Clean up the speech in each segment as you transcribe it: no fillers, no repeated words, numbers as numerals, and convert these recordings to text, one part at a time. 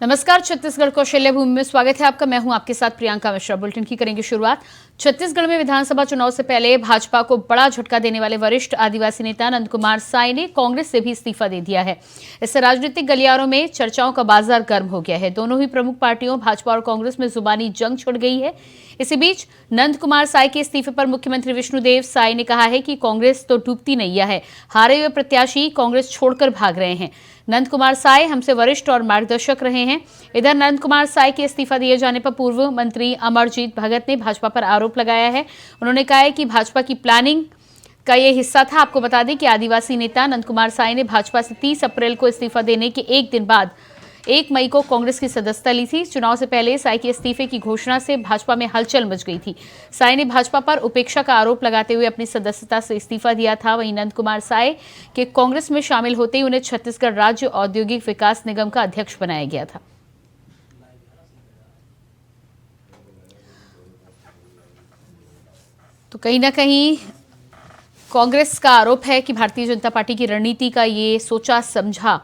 नमस्कार, छत्तीसगढ़ कौशल्य भूमि में स्वागत है आपका। मैं हूं आपके साथ प्रियंका मिश्रा। बुलेटिन की करेंगे शुरुआत। छत्तीसगढ़ में विधानसभा चुनाव से पहले भाजपा को बड़ा झटका देने वाले वरिष्ठ आदिवासी नेता नंदकुमार साय ने कांग्रेस से भी इस्तीफा दे दिया है। इससे राजनीतिक गलियारों में चर्चाओं का बाजार गर्म हो गया है। दोनों ही प्रमुख पार्टियों भाजपा और कांग्रेस में जुबानी जंग छिड़ गई है। इसी बीच नंदकुमार साय के इस्तीफे पर मुख्यमंत्री विष्णुदेव साय ने कहा है कि कांग्रेस तो डूबती नैया है, हारे हुए प्रत्याशी कांग्रेस छोड़कर भाग रहे हैं। नंदकुमार साय हमसे वरिष्ठ और मार्गदर्शक रहे हैं। इधर नंदकुमार साय के इस्तीफा दिए जाने पर पूर्व मंत्री अमरजीत भगत ने भाजपा पर आरोप लगाया है। उन्होंने कहा है कि भाजपा की प्लानिंग का ये हिस्सा था। आपको बता दें कि आदिवासी नेता नंदकुमार साय ने भाजपा से 30 अप्रैल को इस्तीफा देने के एक दिन बाद 1 मई को कांग्रेस की सदस्यता ली थी। चुनाव से पहले साय के इस्तीफे की घोषणा से भाजपा में हलचल मच गई थी। साय ने भाजपा पर उपेक्षा का आरोप लगाते हुए अपनी सदस्यता से इस्तीफा दिया था। वहीं नंदकुमार साय के कांग्रेस में शामिल होते ही उन्हें छत्तीसगढ़ राज्य औद्योगिक विकास निगम का अध्यक्ष बनाया गया था। तो कहीं ना कहीं कांग्रेस का आरोप है कि भारतीय जनता पार्टी की रणनीति का ये सोचा समझा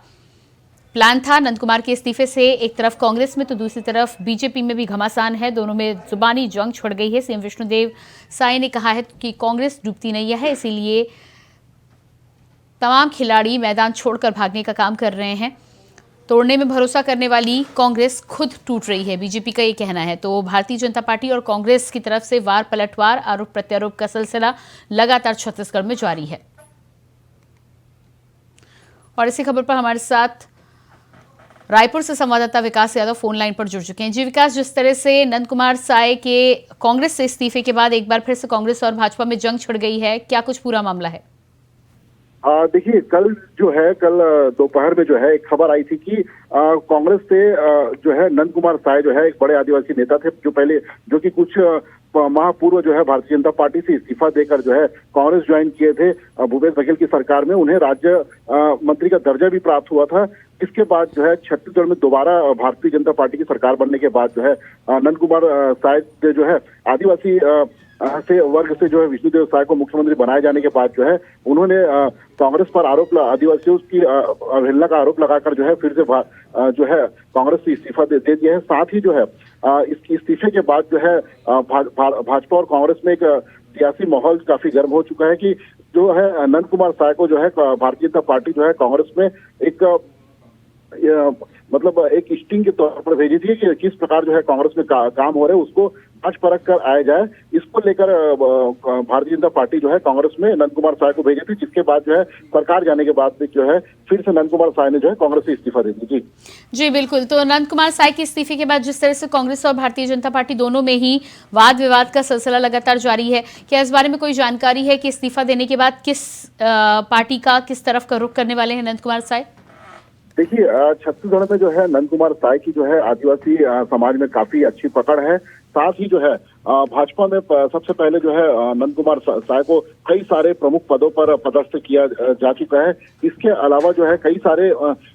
प्लान था। नंदकुमार के इस्तीफे से एक तरफ कांग्रेस में तो दूसरी तरफ बीजेपी में भी घमासान है। दोनों में जुबानी जंग छिड़ गई है। सीएम विष्णुदेव साय ने कहा है कि कांग्रेस डूबती नहीं है, इसीलिए तमाम खिलाड़ी मैदान छोड़कर भागने का काम कर रहे हैं। तोड़ने में भरोसा करने वाली कांग्रेस खुद टूट रही है, बीजेपी का ये कहना है। तो भारतीय जनता पार्टी और कांग्रेस की तरफ से वार पलटवार, आरोप प्रत्यारोप का सिलसिला लगातार छत्तीसगढ़ में जारी है। और इसी खबर पर हमारे साथ रायपुर से संवाददाता विकास यादव फोन लाइन पर जुड़ चुके हैं। जी विकास, जिस तरह से नंदकुमार साय के कांग्रेस से इस्तीफे के बाद एक बार फिर से कांग्रेस और भाजपा में जंग छिड़ गई है, क्या कुछ पूरा मामला है? देखिए, कल दोपहर में जो है एक खबर आई थी कि कांग्रेस से जो है नंदकुमार साय जो है एक बड़े आदिवासी नेता थे जो कि कुछ माह पूर्व जो है भारतीय जनता पार्टी से इस्तीफा देकर जो है कांग्रेस ज्वाइन किए थे। भूपेश बघेल की सरकार में उन्हें राज्य मंत्री का दर्जा भी प्राप्त हुआ था। इसके बाद जो है छत्तीसगढ़ में दोबारा भारतीय जनता पार्टी की सरकार बनने के बाद जो है नंदकुमार साय जो है आदिवासी से वर्ग से जो है विष्णुदेव साय को मुख्यमंत्री बनाए जाने के बाद जो है उन्होंने कांग्रेस पर आदिवासियों की अवहेलना का आरोप लगाकर जो है फिर से जो है कांग्रेस से इस्तीफा दे दिया है। साथ ही जो है इसके इस्तीफे के बाद जो है भाजपा और कांग्रेस में एक सियासी माहौल काफी गर्म हो चुका है कि जो है नंदकुमार साय को जो है भारतीय जनता पार्टी जो है कांग्रेस में एक मतलब एक स्टिंग के तौर पर भेजी थी कि किस प्रकार जो है कांग्रेस में काम हो रहे हैं उसको जांच परख कर आया जाए। इसको लेकर भारतीय जनता पार्टी जो है कांग्रेस में नंदकुमार साय को भेजी थी, जिसके बाद जो है सरकार जाने के बाद जो है फिर से नंदकुमार साय ने जो है कांग्रेस से इस्तीफा दे दी। जी बिल्कुल। तो नंदकुमार साय के इस्तीफे के बाद जिस तरह से कांग्रेस और भारतीय जनता पार्टी दोनों में ही वाद विवाद का सिलसिला लगातार जारी है, क्या इस बारे में कोई जानकारी है कि इस्तीफा देने के बाद किस पार्टी का किस तरफ का रुख करने वाले हैं नंदकुमार साय? देखिए, छत्तीसगढ़ में जो है नंदकुमार साय की जो है आदिवासी समाज में काफी अच्छी पकड़ है। साथ ही जो है भाजपा में सबसे पहले जो है नंदकुमार साय को कई सारे प्रमुख पदों पर पदस्थ किया जा चुका है। इसके अलावा जो है कई सारे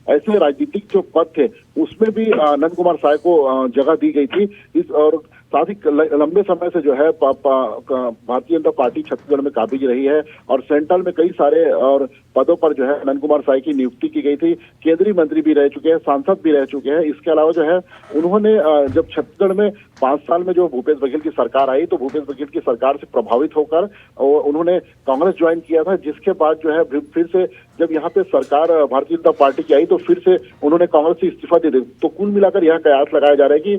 ऐसे राजनीतिक जो पद थे उसमें भी नंदकुमार साय को जगह दी गई थी। और साथ ही लंबे समय से जो है भारतीय जनता पार्टी छत्तीसगढ़ में काबिज रही है और सेंट्रल में कई सारे और पदों पर जो है नंदकुमार साय की नियुक्ति की गई थी। केंद्रीय मंत्री भी रह चुके हैं, सांसद भी रह चुके हैं। इसके अलावा जो है उन्होंने जब छत्तीसगढ़ में 5 साल में जो भूपेश बघेल की सरकार आई तो भूपेश बघेल की सरकार से प्रभावित होकर उन्होंने कांग्रेस ज्वाइन किया था, जिसके बाद जो है फिर से जब यहाँ पे सरकार भारतीय जनता पार्टी की आई तो फिर से उन्होंने कांग्रेस से इस्तीफा दे दिया। तो कुल मिलाकर यह कयास लगाया जा रहा है कि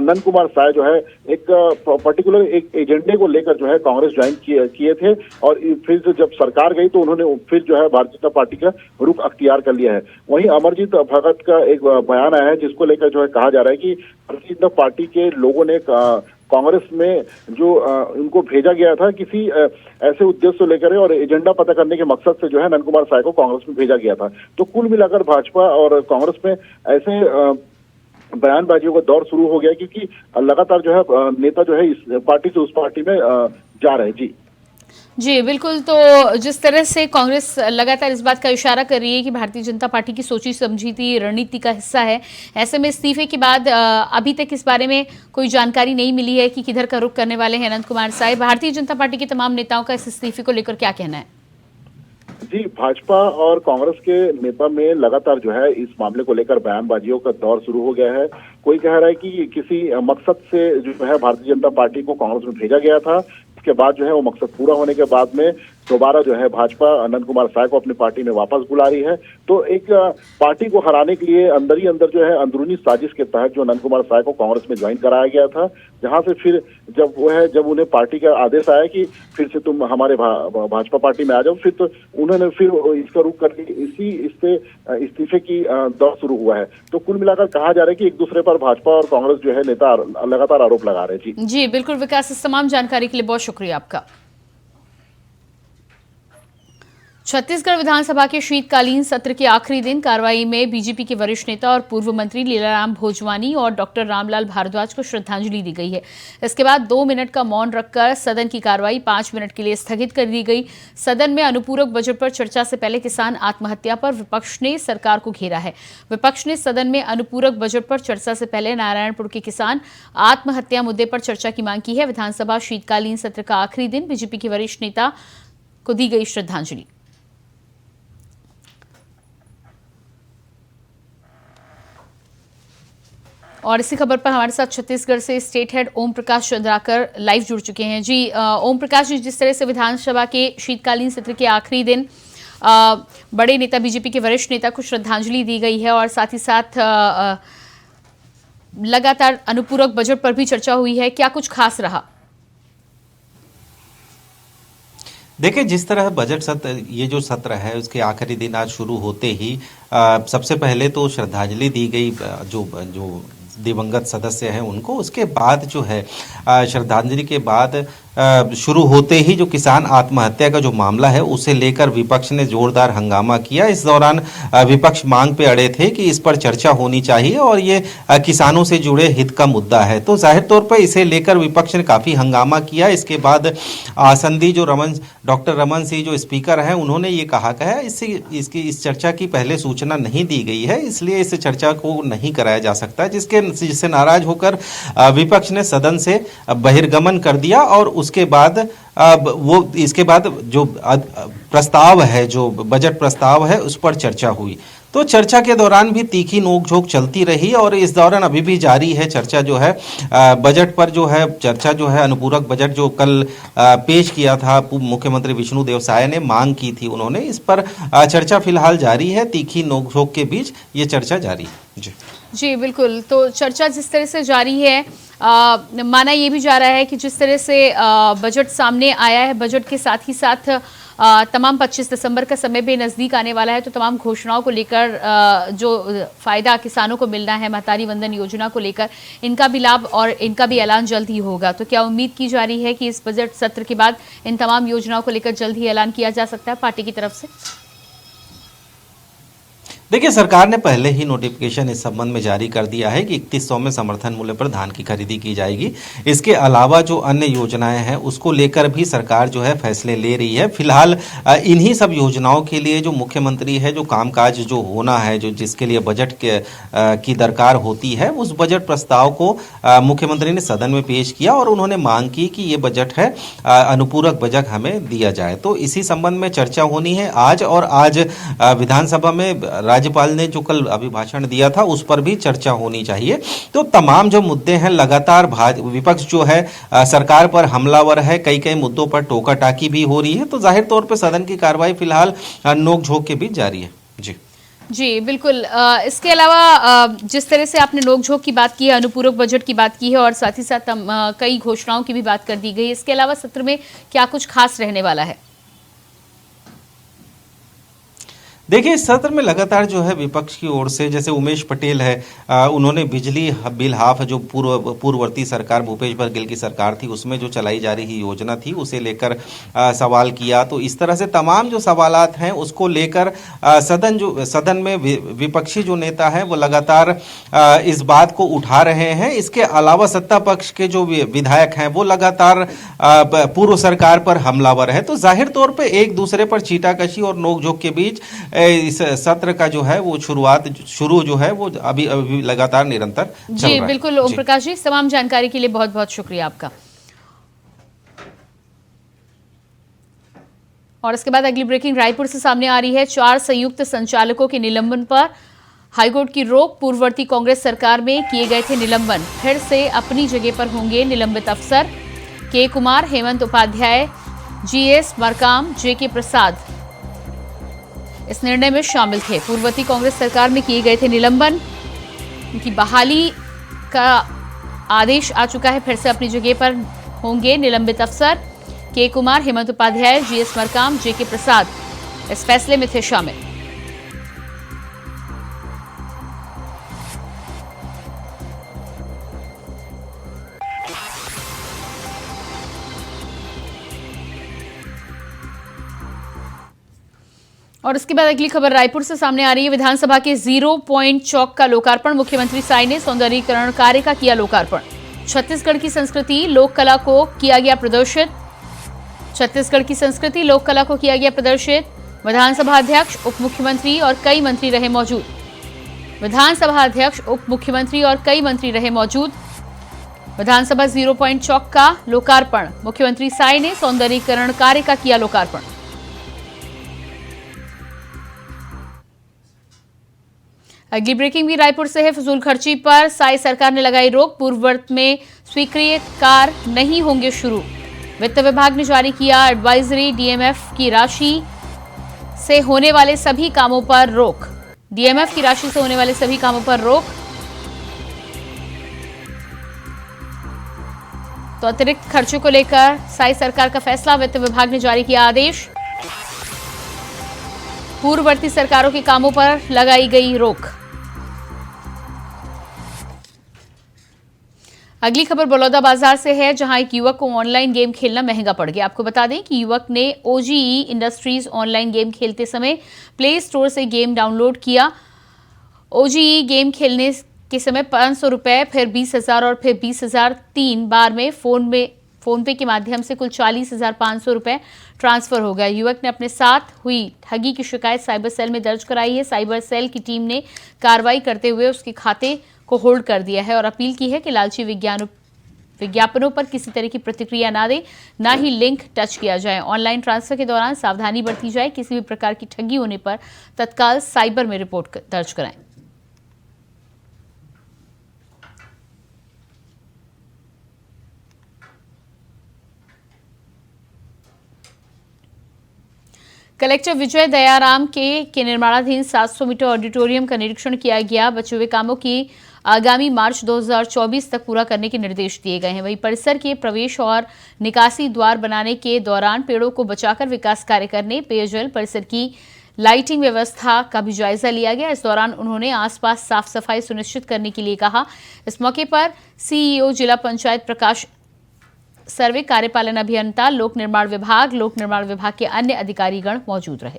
नंदकुमार साय जो है एक पर्टिकुलर एक एजेंडे को लेकर जो है कांग्रेस ज्वाइन किए थे और फिर से जब सरकार गई तो उन्होंने फिर जो है भारतीय जनता पार्टी का रुख अख्तियार कर लिया है। वहीं अमरजीत भगत का एक बयान आया है जिसको लेकर जो है कहा जा रहा है कि भारतीय जनता पार्टी के लोगों ने कांग्रेस में जो उनको भेजा गया था किसी ऐसे उद्देश्य को लेकर और एजेंडा पता करने के मकसद से जो है नंदकुमार साय को कांग्रेस में भेजा गया था। तो कुल मिलाकर भाजपा और कांग्रेस में ऐसे बयानबाजियों का दौर शुरू हो गया क्योंकि लगातार जो है नेता जो है इस पार्टी से उस पार्टी में जा रहे हैं। जी बिल्कुल। तो जिस तरह से कांग्रेस लगातार इस बात का इशारा कर रही है कि भारतीय जनता पार्टी की सोची समझी थी रणनीति का हिस्सा है, ऐसे में इस्तीफे के बाद अभी तक इस बारे में कोई जानकारी नहीं मिली है कि किधर का रुख करने वाले हैं नंदकुमार साय। भारतीय जनता पार्टी के तमाम नेताओं का इस इस्तीफे को लेकर क्या कहना है? जी, भाजपा और कांग्रेस के नेता में लगातार जो है इस मामले को लेकर बयानबाजियों का दौर शुरू हो गया है। कोई कह रहा है कि किसी मकसद से जो है भारतीय जनता पार्टी को कांग्रेस में भेजा गया था। इसके बाद जो है वो मकसद पूरा होने के बाद में दोबारा जो है भाजपा अनंत कुमार साय को अपनी पार्टी में वापस बुला रही है। तो एक पार्टी को हराने के लिए अंदर ही अंदर जो है अंदरूनी साजिश के तहत जो अनंत कुमार साय को कांग्रेस में ज्वाइन कराया गया था, जहां से फिर जब उन्हें पार्टी का आदेश आया कि फिर से तुम हमारे भाजपा पार्टी में आ जाओ, फिर तो उन्होंने फिर इसका रुख करके इससे इस्तीफे की दौर शुरू हुआ है। तो कुल मिलाकर कहा जा रहा है कि एक दूसरे पर भाजपा और कांग्रेस जो है नेता लगातार आरोप लगा रहे हैं। जी बिल्कुल विकास, इस तमाम जानकारी के लिए बहुत शुक्रिया आपका। छत्तीसगढ़ विधानसभा के शीतकालीन सत्र के आखिरी दिन कार्रवाई में बीजेपी के वरिष्ठ नेता और पूर्व मंत्री लीलाराम भोजवानी और डॉक्टर रामलाल भारद्वाज को श्रद्धांजलि दी गई है। इसके बाद 2 मिनट का मौन रखकर सदन की कार्रवाई 5 मिनट के लिए स्थगित कर दी गई। सदन में अनुपूरक बजट पर चर्चा से पहले किसान आत्महत्या पर विपक्ष ने सरकार को घेरा है। विपक्ष ने सदन में अनुपूरक बजट पर चर्चा से पहले नारायणपुर के किसान आत्महत्या मुद्दे पर चर्चा की मांग की है। विधानसभा शीतकालीन सत्र का आखिरी दिन बीजेपी के वरिष्ठ नेता को दी गई श्रद्धांजलि। और इसी खबर पर हमारे साथ छत्तीसगढ़ से state head Om Prakash Chandrakar live जुड़ चुके हैं। जी ओम प्रकाश जी, जिस तरह से विधानसभा के शीतकालीन सत्र के आखिरी दिन बड़े नेता बीजेपी के वरिष्ठ नेता को श्रद्धांजलि दी गई है और साथ ही साथ लगातार अनुपूरक बजट पर भी चर्चा हुई है, क्या कुछ खास रहा? देखिए, जिस तरह बजट सत्र, ये जो सत्र है उसके आखिरी दिन आज शुरू होते ही सबसे पहले तो श्रद्धांजलि दी गई जो दिवंगत सदस्य हैं उनको। उसके बाद जो है श्रद्धांजलि के बाद शुरू होते ही जो किसान आत्महत्या का जो मामला है उसे लेकर विपक्ष ने जोरदार हंगामा किया। इस दौरान विपक्ष मांग पे अड़े थे कि इस पर चर्चा होनी चाहिए और ये किसानों से जुड़े हित का मुद्दा है, तो जाहिर तौर पर इसे लेकर विपक्ष ने काफ़ी हंगामा किया। इसके बाद आसंदी जो डॉक्टर रमन सिंह जो स्पीकर हैं उन्होंने ये कहा है इस चर्चा की पहले सूचना नहीं दी गई है, इसलिए इस चर्चा को नहीं कराया जा सकता, जिससे नाराज होकर विपक्ष ने सदन से बहिर्गमन कर दिया। और उसके बाद इसके बाद जो प्रस्ताव है, जो बजट प्रस्ताव है, उस पर चर्चा हुई। तो चर्चा के दौरान भी तीखी नोकझोंक चलती रही और इस दौरान अभी भी जारी है चर्चा जो है बजट पर। जो है चर्चा जो है अनुपूरक बजट जो कल पेश किया था मुख्यमंत्री विष्णुदेव साय ने मांग की थी उन्होंने, इस पर चर्चा फिलहाल जारी है। तीखी नोकझोंक के बीच ये चर्चा जारी है। जी बिल्कुल, तो चर्चा जिस तरह से जारी है, माना ये भी जा रहा है कि जिस तरह से बजट सामने आया है, बजट के साथ ही साथ तमाम 25 दिसंबर का समय भी नज़दीक आने वाला है, तो तमाम घोषणाओं को लेकर जो फ़ायदा किसानों को मिलना है, महतारी वंदन योजना को लेकर, इनका भी लाभ और इनका भी ऐलान जल्द ही होगा। तो क्या उम्मीद की जा रही है कि इस बजट सत्र के बाद इन तमाम योजनाओं को लेकर जल्द ही ऐलान किया जा सकता है पार्टी की तरफ से? देखिए, सरकार ने पहले ही नोटिफिकेशन इस संबंध में जारी कर दिया है कि 3100 में समर्थन मूल्य पर धान की खरीदी की जाएगी। इसके अलावा जो अन्य योजनाएं हैं उसको लेकर भी सरकार जो है फैसले ले रही है। फिलहाल इन्हीं सब योजनाओं के लिए जो मुख्यमंत्री है, जो कामकाज जो होना है, जो जिसके लिए बजट की दरकार होती है, उस बजट प्रस्ताव को मुख्यमंत्री ने सदन में पेश किया और उन्होंने मांग की कि ये बजट है अनुपूरक बजट हमें दिया जाए। तो इसी संबंध में चर्चा होनी है आज, और आज विधानसभा में राज्यपाल ने जो कल अभिभाषण दिया था उस पर भी चर्चा होनी चाहिए। तो तमाम जो मुद्दे हैं, लगातार विपक्ष जो है सरकार पर हमलावर है, कई मुद्दों पर टोका टाकी भी हो रही है। तो जाहिर तौर पर सदन की कार्रवाई फिलहाल नोकझोंक के बीच जारी है। जी बिल्कुल, इसके अलावा जिस तरह से आपने नोकझोंक की बात की है, अनुपूरक बजट की बात की है और साथ ही साथ कई घोषणाओं की भी बात कर दी गई, इसके अलावा सत्र में क्या कुछ खास रहने वाला है? देखिए, इस सत्र में लगातार जो है विपक्ष की ओर से, जैसे उमेश पटेल है, उन्होंने बिजली बिल हाफ जो पूर्ववर्ती सरकार भूपेश बघेल की सरकार थी उसमें जो चलाई जा रही योजना थी उसे लेकर सवाल किया। तो इस तरह से तमाम जो सवालात हैं उसको लेकर सदन में विपक्षी जो नेता हैं वो लगातार इस बात को उठा रहे हैं। इसके अलावा सत्ता पक्ष के जो विधायक हैं वो लगातार पूर्व सरकार पर हमलावर है। तो जाहिर तौर पर एक दूसरे पर चीटाकशी और नोकझोंक के बीच इस सत्र का जो है वो शुरू जो है वो अभी लगातार निरंतर चल रहा है। जी बिल्कुल ओम प्रकाश जी, तमाम जानकारी के लिए बहुत बहुत शुक्रिया आपका। और इसके बाद अगली ब्रेकिंग रायपुर से सामने आ रही है। 4 संयुक्त संचालकों के निलंबन पर हाईकोर्ट की रोक। पूर्ववर्ती कांग्रेस सरकार में किए गए थे निलंबन, फिर से अपनी जगह पर होंगे निलंबित अफसर। के कुमार, हेमंत उपाध्याय, जीएस मरकाम, जेके प्रसाद इस निर्णय में शामिल थे। पूर्ववर्ती कांग्रेस सरकार में किए गए थे निलंबन, उनकी बहाली का आदेश आ चुका है। फिर से अपनी जगह पर होंगे निलंबित अफसर। के कुमार, हेमंत उपाध्याय, जीएस मरकाम, जेके प्रसाद इस फैसले में थे शामिल। और इसके बाद अगली खबर रायपुर से सामने आ रही है। विधानसभा के 0 पॉइंट चौक का लोकार्पण। मुख्यमंत्री साई ने सौंदर्यीकरण कार्य का किया लोकार्पण। छत्तीसगढ़ की संस्कृति लोक कला को किया गया प्रदर्शित। छत्तीसगढ़ की संस्कृति लोक कला को किया गया प्रदर्शित। विधानसभा अध्यक्ष, उप मुख्यमंत्री और कई मंत्री रहे मौजूद। विधानसभा अध्यक्ष, उप मुख्यमंत्री और कई मंत्री रहे मौजूद। विधानसभा 0 पॉइंट चौक का लोकार्पण। मुख्यमंत्री साई ने सौंदर्यीकरण कार्य का किया लोकार्पण। अगली ब्रेकिंग भी रायपुर से है। फजूल खर्ची पर साई सरकार ने लगाई रोक। पूर्ववर्त में स्वीकृत कार नहीं होंगे शुरू। वित्त विभाग ने जारी किया एडवाइजरी। डीएमएफ की राशि से होने वाले सभी कामों पर रोक। डीएमएफ की राशि से होने वाले सभी कामों पर रोक। तो अतिरिक्त खर्चों को लेकर साई सरकार का फैसला। वित्त विभाग ने जारी किया आदेश। पूर्ववर्ती सरकारों के कामों पर लगाई गई रोक। अगली खबर बलौदा बाजार से है, जहां एक युवक को ऑनलाइन गेम खेलना महंगा पड़ गया। आपको बता दें कि युवक ने ओजीई इंडस्ट्रीज ऑनलाइन गेम खेलते समय प्ले स्टोर से गेम डाउनलोड किया। ओजीई गेम खेलने के समय 500 रुपए, फिर 20,000 और फिर 20,000 3 बार में फोन पे के माध्यम से कुल 40,500 रुपए ट्रांसफर हो गया। युवक ने अपने साथ हुई ठगी की शिकायत साइबर सेल में दर्ज कराई है। साइबर सेल की टीम ने कार्रवाई करते हुए उसके खाते को होल्ड कर दिया है और अपील की है कि लालची विज्ञापनों पर किसी तरह की प्रतिक्रिया ना दें, ना ही लिंक टच किया जाए। ऑनलाइन ट्रांसफर के दौरान सावधानी बरती जाए। किसी भी प्रकार की ठगी होने पर तत्काल साइबर में रिपोर्ट दर्ज कराएं। कलेक्टर विजय दयाराम के निर्माणाधीन 700 मीटर ऑडिटोरियम का निरीक्षण किया गया। बचे हुए कामों की आगामी मार्च 2024 तक पूरा करने के निर्देश दिए गए हैं। वहीं परिसर के प्रवेश और निकासी द्वार बनाने के दौरान पेड़ों को बचाकर विकास कार्य करने, पेयजल, परिसर की लाइटिंग व्यवस्था का भी जायजा लिया गया। इस दौरान उन्होंने आसपास साफ सफाई सुनिश्चित करने के लिए कहा। इस मौके पर सीईओ जिला पंचायत प्रकाश सर्वे, कार्यपालन अभियंता, लोक निर्माण विभाग के अन्य अधिकारीगण मौजूद रहे।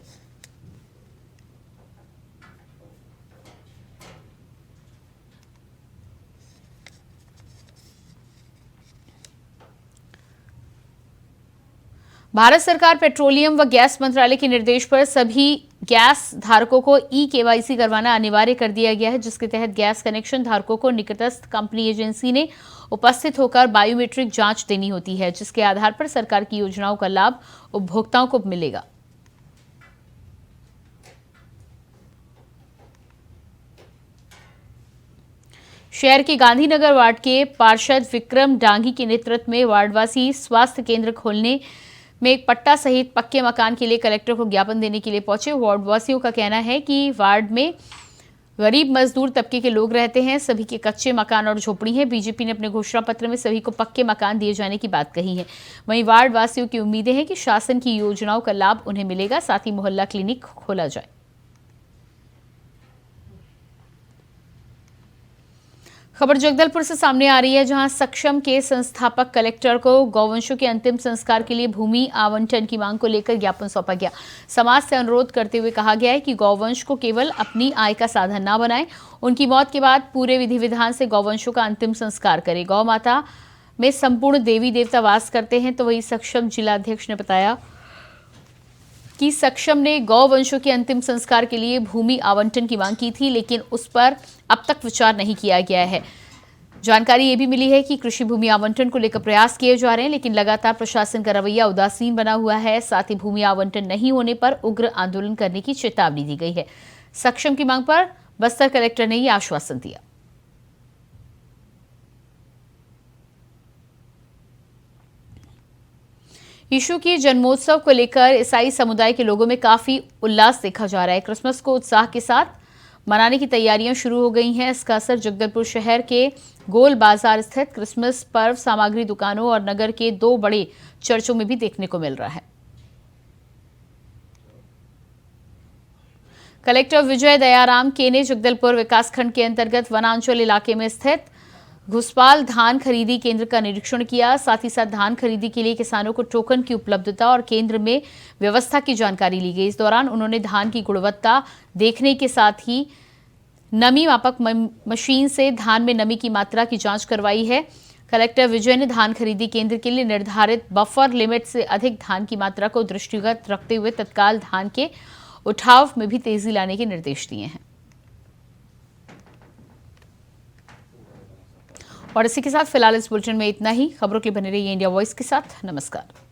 भारत सरकार पेट्रोलियम व गैस मंत्रालय के निर्देश पर सभी गैस धारकों को ई-केवाईसी करवाना अनिवार्य कर दिया गया है, जिसके तहत गैस कनेक्शन धारकों को निकटस्थ कंपनी एजेंसी ने उपस्थित होकर बायोमेट्रिक जांच देनी होती है, जिसके आधार पर सरकार की योजनाओं का लाभ उपभोक्ताओं को मिलेगा। शहर के गांधीनगर वार्ड के पार्षद विक्रम डांगी के नेतृत्व में वार्डवासी स्वास्थ्य केंद्र खोलने में एक पट्टा सहित पक्के मकान के लिए कलेक्टर को ज्ञापन देने के लिए पहुंचे। वार्डवासियों का कहना है कि वार्ड में गरीब मजदूर तबके के लोग रहते हैं, सभी के कच्चे मकान और झोपड़ी हैं। बीजेपी ने अपने घोषणा पत्र में सभी को पक्के मकान दिए जाने की बात कही है। वहीं वार्ड वासियों की उम्मीदें हैं कि शासन की योजनाओं का लाभ उन्हें मिलेगा, साथ ही मोहल्ला क्लिनिक खोला जाए। खबर जगदलपुर से सामने आ रही है, जहां सक्षम के संस्थापक कलेक्टर को गौवंशों के अंतिम संस्कार के लिए भूमि आवंटन की मांग को लेकर ज्ञापन सौंपा गया। समाज से अनुरोध करते हुए कहा गया है कि गौवंश को केवल अपनी आय का साधन ना बनाएं, उनकी मौत के बाद पूरे विधि विधान से गौवंशों का अंतिम संस्कार करें। गौ माता में संपूर्ण देवी देवता वास करते हैं। तो वही सक्षम जिलाध्यक्ष ने बताया कि सक्षम ने गौवंशों के अंतिम संस्कार के लिए भूमि आवंटन की मांग की थी, लेकिन उस पर अब तक विचार नहीं किया गया है। जानकारी ये भी मिली है कि कृषि भूमि आवंटन को लेकर प्रयास किए जा रहे हैं, लेकिन लगातार प्रशासन का रवैया उदासीन बना हुआ है। साथ ही भूमि आवंटन नहीं होने पर उग्र आंदोलन करने की चेतावनी दी गई है। सक्षम की मांग पर बस्तर कलेक्टर ने यह आश्वासन दिया। यीशु की जन्मोत्सव को लेकर ईसाई समुदाय के लोगों में काफी उल्लास देखा जा रहा है। क्रिसमस को उत्साह के साथ मनाने की तैयारियां शुरू हो गई हैं। इसका असर जगदलपुर शहर के गोल बाजार स्थित क्रिसमस पर्व सामग्री दुकानों और नगर के 2 बड़े चर्चों में भी देखने को मिल रहा है। कलेक्टर विजय दयाराम के ने जगदलपुर विकासखंड के अंतर्गत वनांचल इलाके में स्थित घुसपाल धान खरीदी केंद्र का निरीक्षण किया। साथ ही साथ धान खरीदी के लिए किसानों को टोकन की उपलब्धता और केंद्र में व्यवस्था की जानकारी ली गई। इस दौरान उन्होंने धान की गुणवत्ता देखने के साथ ही नमी मापक मशीन से धान में नमी की मात्रा की जांच करवाई है। कलेक्टर विजय ने धान खरीदी केंद्र के लिए निर्धारित बफर लिमिट से अधिक धान की मात्रा को दृष्टिगत रखते हुए तत्काल धान के उठाव में भी तेजी लाने के निर्देश दिए हैं। और इसी के साथ फिलहाल इस बुलेटिन में इतना ही। खबरों के लिए बने रहिए इंडिया वॉइस के साथ। नमस्कार।